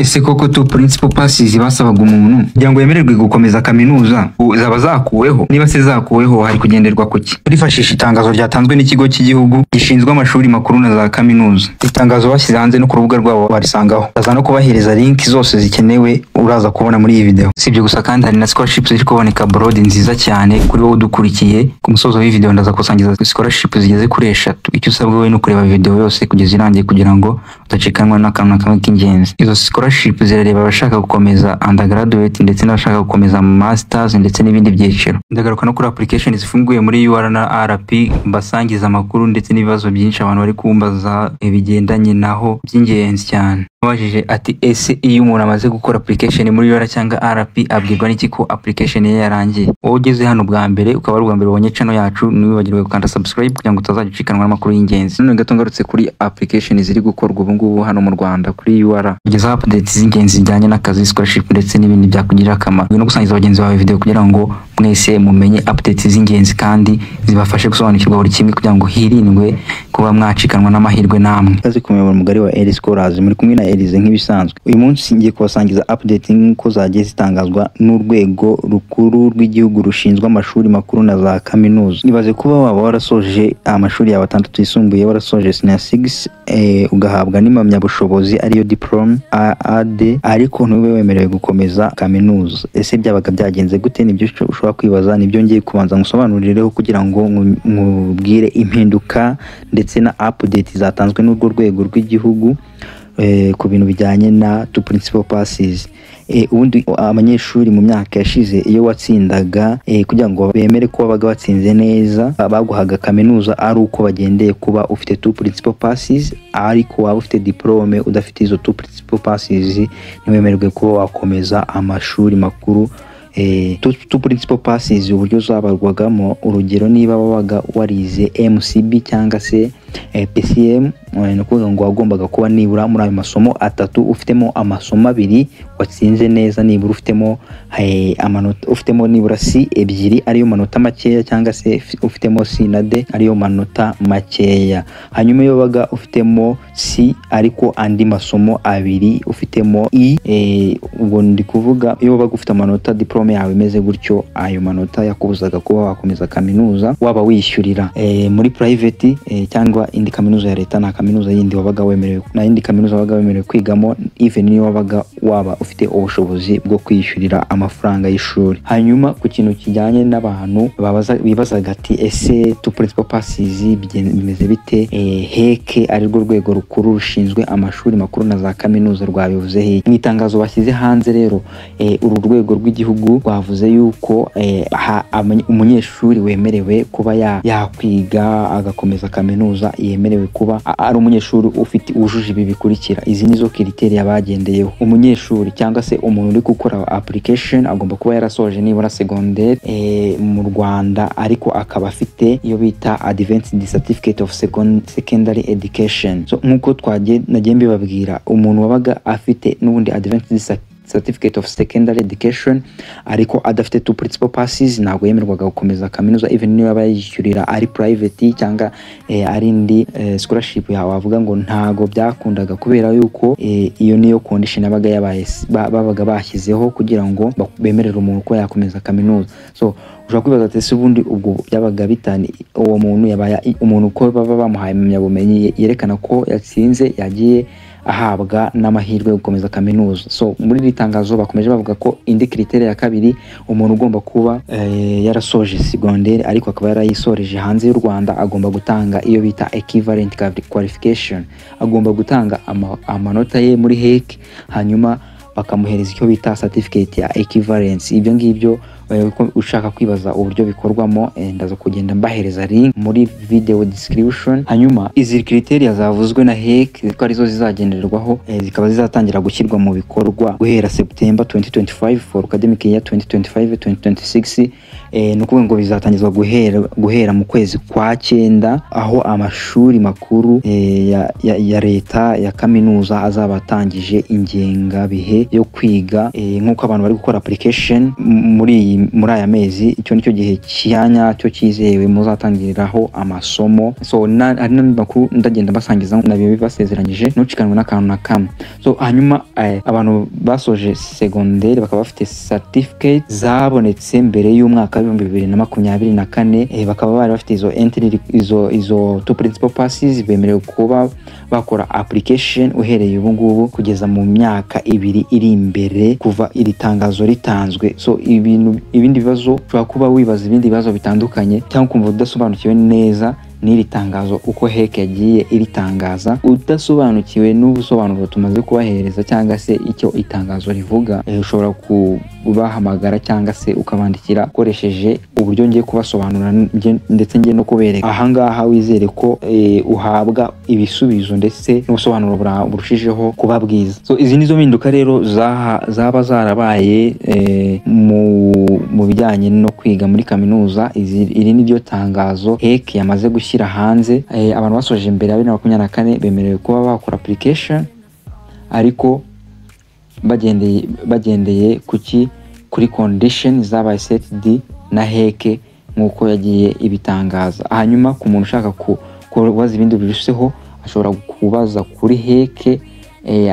ese koko tu principal passes basabaga umuntu kugira ngo yemererwe gukomeza kaminuza zaba zakuweho? Niba se zakuweho hari kugenderwa kuki? Turifashisha itangazo ryatanzwe n'ikigo cy'igihugu gishinzwe amashuri makuru na za kaminuza. Itangazo bashyize hanze no ku rubuga rwabo barisangaho. Ndaza no kubahereza link zose zikenewe uraza kubona muri iyi video. Sibyo gusa kandi hari na scholarship ziri kuboneka abroad nziza cyane kuri wowe udukurikiye. Ku musozo w'iyi video ndaza kusangiza scholarship zigeze kuri 3. Icyo usabwa wowe no kureba video yose kugeza irangiye kugira ngo utacikanwa n'akantu na kamwe k'ingenzi. Izo scholarship zirareba abashaka gukomeza undergraduate ndetse n'abashaka gukomeza masters ndetse n'ibindi byiciro. Ndagaruka no kuri application zifunguye muri UR na RP mbasangiza amakuru ndetse n'ibibazo byinshi abantu bari kumbaza bigendanye naho by'ingenzi cyane. Wajije ati ese iyo umuntu amaze gukora application muri UR cyangwa RP abwirwa n'iki ko application ye yarangiye? Wowe ugeze hano bwa mbere ukaba ari ubwa mbere ubonye channel yacu niwibagirwe gukanda subscribe kugira ngo utazagicikanwa n'amakuru y'ingenzi. None gato ngarutse kuri application ziri gukorwa ubu ngubu hano mu Rwanda kuri UR. Kugeza updates z'ingenzi zijyanye n'akazi, scholarship ndetse n'ibindi byakugirira akamaro. No gusangiza abagenzi bawe video kugira ngo mwese mumenye updates z'ingenzi kandi zibafashe gusobanukirwa buri kimwe kugira ngo hirindwe kuba mwacikanwa n'amahirwe namwe. Kazi ku muyoboro mugari wa Eli Scholars muri kumwe na Elize nk'ibisanzwe. Uyu munsi ngiye kubasangiza updating ko zagiye zitangazwa n'urwego rukuru rw'igihugu rushinzwe amashuri makuru na za kaminuza. Nibaze kuba waba warasoje amashuri ya 6 yisumbuye, warasoje senior 6 ugahabwa n'impamyabushobozi ariyo diplome AD, ariko ntube wemerewe gukomeza kaminuza. Ese byabaga byagenze gute? Nibyo ushobora kwibaza, nibyo ngiye kubanza ngusobanurireho kugira ngo nkubwire impinduka ndetse na update zatanzwe n'urwo rwego rw'igihugu ku bintu bijyanye na two principal passes. Ubundi abanyeshuri mu myaka yashize iyo watsindaga kugira ngo bemere ko babaga watsinze neza baguhaga kaminuza ari uko bagendeye kuba ufite two principal passes, ariko waba ufite diplome udafite izo two principal passes ntiwemererwe kuba wakomeza amashuri makuru. Two principal passes uburyo zabarwagamo, urugero niba wabaga warize MCB cyangwa se PCM, no kuvuga ngo wagombaga kuba nibura muri ayo masomo 3 ufitemo amasomo 2 watsinze neza, nibura amanota ufitemo nibura C 2 ariyo manota makeya, cyangwa se ufitemo C na D ariyo manota makeya. Hanyuma iyo wabaga ufitemo C ariko andi masomo 2 ufitemo E, ubwo ndi kuvuga iyo wabaga ufite amanota diplome yawe imeze gutyo, ayo manota yakubuzaga kuba wakomeza kaminuza, waba wishyurira muri private cyangwa indi kaminuza ya leta na kaminuza yindi wabaga wemerewe, na indi kaminuza wabaga wemerewe kwigamo, even niyo waba ufite ubushobozi bwo kwishyurira amafaranga y'ishuri. Hanyuma ku kintu kijyanye n'abantu bibazaga ati ese two principal passes bimeze bite? HEC ari rwo rwego rukuru rushinzwe amashuri makuru na za kaminuza rwabivuze he mu itangazo bashyize hanze. Rero uru rwego rw'igihugu rwavuze yuko umunyeshuri wemerewe kuba yakwiga agakomeza kaminuza yemerewe kuba ari umunyeshuri ufite ujuje ibi bikurikira. Izi nizo criteria bagendeyeho. Umunyeshuri cyangwa se umuntu uri gukora application agomba kuba yarasoje nibura secondaire mu Rwanda, ariko akaba afite iyo bita Advanced Certificate of Secondary Education. So nkuko nagiye mbibabwira, umuntu wabaga afite n'ubundi Advanced Certificate of Secondary Education ariko adafite two principal passes ntabwo yemerwaga gukomeza kaminuza, even niyo abayishyurira ari private cyangwa ari indi scholarship yawe wavuga ngo ntago byakundaga, kubera yuko iyo niyo condition babaga bashyizeho kugira ngo bemerere umuntu ko yakomeza kaminuza. So ushobora kwibaza ati ubundi ubwo byabaga bitani uwo muntu yabaye umuntu ko baba bamuhaye impamyabumenyi yerekana ko yatsinze yagiye ahabwa n'amahirwe yo gukomeza kaminuza. So muri iri tangazo bakomeje bavuga ko indi criteria ya kabiri, umuntu ugomba kuba yarasoje secondaire ariko akaba yarayisoreje hanze y'u Rwanda agomba gutanga iyo bita equivalent qualification, agomba gutanga amanota ye muri HEC, hanyuma bakamuhereza icyo bita certificate ya equivalence. Ibyo ngibyo ushaka kwibaza uburyo bikorwamo, ndaza kugenda mbahereza link muri video description. Hanyuma izi criteria zavuzwe na HEC ko arizo zizagendererwaho, zikaba zizatangira gushyirwa mu bikorwa guhera September 2025 for academic year 2025-2026. ni ukuvuga ngo bizatangizwa guhera mu kwezi kwa 9 aho amashuri makuru ya leta ya kaminuza azaba atangije ingengabihe yo kwiga nk'uko abantu bari gukora application muri aya mezi. Icyo nicyo gihe cyanya cyo kizewe muzatangiriraho amasomo. So ari n'amakuru ndagenda basangiza nabiyo bibasezeranyije ntucikanwe n'akantu na kamwe. So hanyuma abantu basoje secondaire bakaba bafite certificate zabonetse mbere y'umwaka wa 2024 bakaba bari bafite izo entry izo two principal passes bemerewe kuba bakora application uhereye ubu ngubu kugeza mu myaka 2 iri imbere kuva iri tangazo ritanzwe. So ibindi bibazo ushobora kuba wibaza ibindi bibazo bitandukanye cyangwa kumva udasobanukiwe neza n'iri tangazo uko heke yagiye iritangaza, udasobanukiwe n'ubusobanuro tumaze kubahereza cyangwa se icyo itangazo rivuga, ushobora kubahamagara cyangwa se ukabandikira ukoresheje uburyo ngiye kubasobanura ndetse ngiye no kubereka. Ahangaha wizere ko uhabwa ibisubizo ndetse n'ubusobanuro burushijeho kuba bwiza. So izi nizo mpinduka rero zaba zarabaye mu bijyanye no kwiga muri kaminuza. Iri ni ryo tangazo heke yamaze gushyira hanze. Abantu basoje imbere ya 2024 bemerewe kuba bakora application ariko bagendeye kuri condition zabaye set na heke nkuko yagiye ibitangaza. Hanyuma ku muntu ushaka kubaza ibindi biruseho ashobora kubaza kuri heke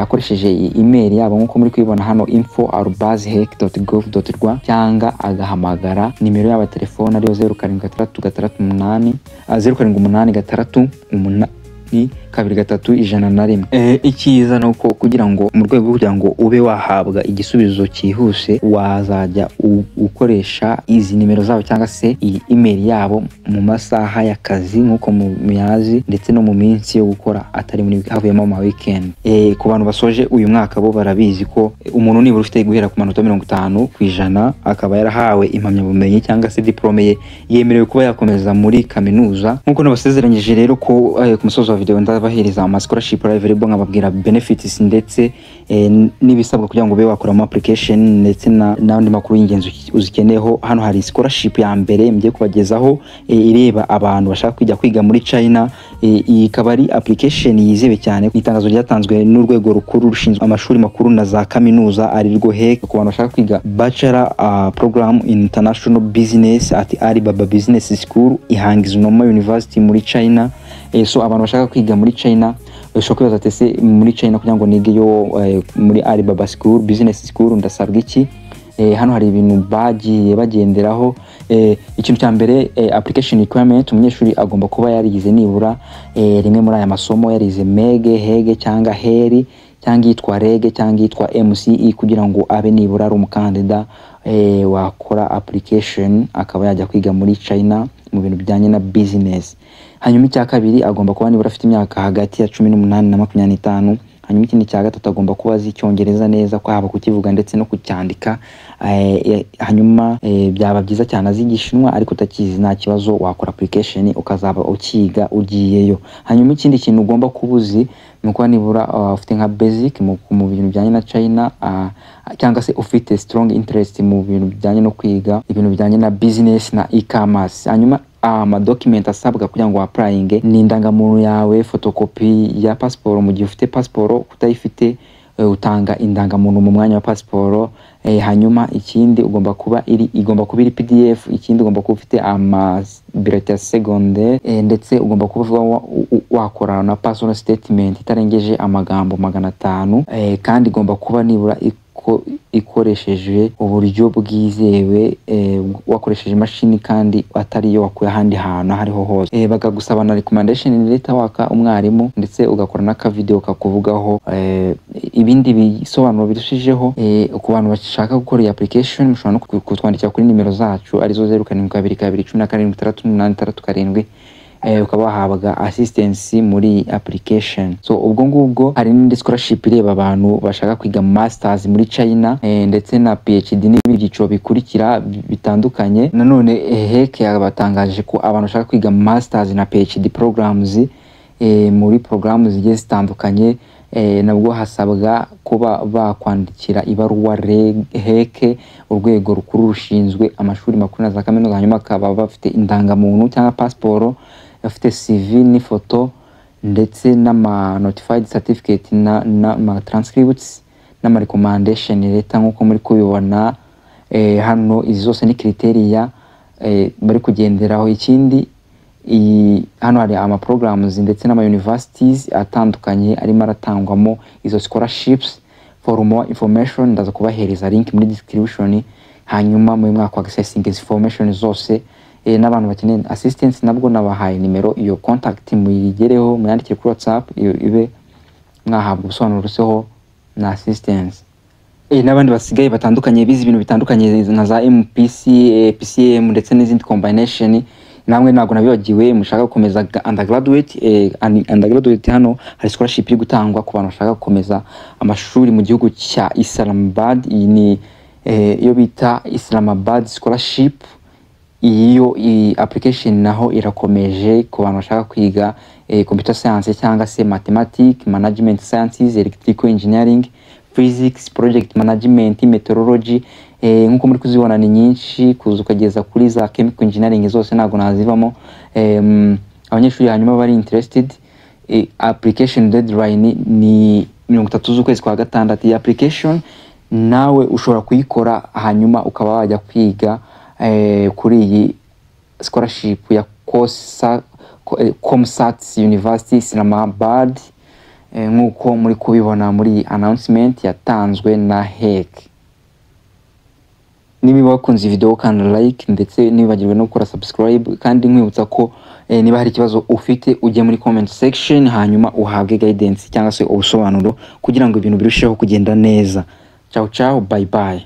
akoresheje email yabo nkuko muri kwibona hano info@heke.gov.rw cyangwa agahamagara nimero yaba telefone ariyo 076368 0786 223 Icyiza nuko kugira ngo mu rwego kugira ngo ube wahabwa igisubizo cyihuse wazajya ukoresha izi nimero zabo cyangwa se iyi email yabo mu masaha y'akazi nkuko muyazi ndetse no mu minsi yo gukora atari muri havuyemo ama weekend. Ku bantu basoje uyu mwaka bo barabizi ko umuntu nibura ufite guhera ku manota 50% akaba yarahawe impamyabumenyi cyangwa se diplome ye yemerewe kuba yakomeza muri kaminuza. Nkuko nabasezeranyije rero ko ku musozo wa video ndabahereza ama scholarship available nkababwira benefits ndetse n'ibisabwa kugira ngo ube wakora mu application ndetse n'andi makuru y'ingenzi uzikeneyeho. Hano hari scholarship ya mbere mgiye kubagezaho ireba abantu bashaka kwiga muri China. Ikaba ari application yizewe cyane. Itangazo ryatanzwe n'urwego rukuru rushinzwe amashuri makuru na za kaminuza ari rwo heke ku bantu bashaka kwiga bachelor program in international business at Alibaba Business School Ihangizunoma University muri China. So abantu bashaka kwiga muri China ushobora kwibaza tese muri China kugira ngo nigeyo muri Alibaba School Business School ndasabwa iki? Hano hari ibintu bagiye bagenderaho. Ikintu cya mbere application requirement, umunyeshuri agomba kuba yarigize nibura rimwe muri aya masomo yarize mege hege cyangwa heri cyangwa yitwa rege cyangwa yitwa MCE kugira ngo abe nibura ari umukandida wakora application akaba yajya kwiga muri China mu bintu bijyanye na business. Hanyuma icya kabiri agomba kuba nibura afite imyaka hagati ya 18 na 25. Hanyuma ikindi cya gatatu agomba kuba azi Icyongereza neza ko haba kukivuga ndetse no kucyandika. Hanyuma byaba byiza cyane azi Igishinwa ariko utakizi nta kibazo wakora application ukazaba ukiga ugiyeyo. Hanyuma ikindi kintu ugomba kubuzi nuko nibura ufite nka basic mu bintu bijyanye na China cyangwa se ufite strong interest mu bintu bijyanye no kwiga ibintu bijyanye na business na e-commerce. Hanyuma document asabwa kugira ngo applying ni indangamuntu yawe, photocopy ya passport mu gihe ufite passport, utayifite utanga indangamuntu mu mwanya wa passport. Hanyuma ikindi igomba kuba iri PDF. Ikindi ugomba kuba ufite bulletin secondaire ndetse ugomba kuba wakora na personal statement itarengeje amagambo 500 kandi igomba kuba nibura ikoresheje uburyo bwizewe wakoresheje imashini kandi atari yo wakuye ahandi hantu hariho hose. Bakagusaba na recommendation letter waka umwarimu ndetse ugakora n'aka video kakuvugaho ibindi bisobanuro birushijeho. Ku bantu bashaka gukora iyi application mushobora no kutwandikira kuri nimero zacu arizo 0722178687 ukaba wahabwa assistance muri application. So ubwo ngubwo hari n'indi scholarship ireba abantu bashaka kwiga masters muri China ndetse na PhD n'ibyiciro bikurikira bitandukanye. Nanone heke yabatangaje ko abantu bashaka kwiga masters na PhD programs muri programs zigiye zitandukanye nabwo hasabwa kuba bakwandikira ibaruwa heke urwego rukuru rushinzwe amashuri makuru na za kaminuza, hanyuma akaba bafite indangamuntu cyangwa pasiporo, bafite CV n'ifoto ndetse n'ama notified certificate na transcripts n'ama recommendation letter nk'uko muri kubibona hano. Izi zose ni criteria bari kugenderaho. Ikindi hano hari ama programs ndetse n'ama universities atandukanye arimo aratangwamo izo scholarships. For more information ndaza kubahereza link muri description, hanyuma mu mwaka wa accessing information zose n'abantu bakeneye assistance nabwo nabahaye nimero, iyo contact muyigereho muyandikire kuri WhatsApp ibe mwahabwa ubusobanuro ruseho na assistance. N'abandi basigaye batandukanye bize ibintu bitandukanye nka za MPC, PCM ndetse n'izindi combination, namwe ntago nabibagiwe mushaka gukomeza undergraduate hano hari scholarship iri gutangwa ku bantu bashaka gukomeza amashuri mu gihugu cya Islamabad. Iyi ni iyo bita Islamabad scholarship. Iyo application naho irakomeje ku bantu bashaka kwiga computer science cyangwa se mathematics, management sciences, electrical engineering, physics, project management, meteorology. Nkuko muri kuzibona ni nyinshi kuza ukageza kuri za chemical engineering zose ntago nazivamo. Abanyeshuri hanyuma bari interested, application deadline ni 30 z'ukwezi kwa gatandatu. Iyi application nawe ushobora kuyikora hanyuma ukaba wajya kwiga kuri iyi scholarship ya COMSAT University Islamabad nkuko muri kubibona muri announcement yatanzwe na HEC. Niba wakunze video kandi like ndetse nibagirwe no gukora subscribe, kandi nkwibutsa ko niba hari ikibazo ufite ujye muri comment section hanyuma uhabwe guidance cyangwa se ubusobanuro kugira ngo ibintu birusheho kugenda neza. Ciao ciao, bye bye.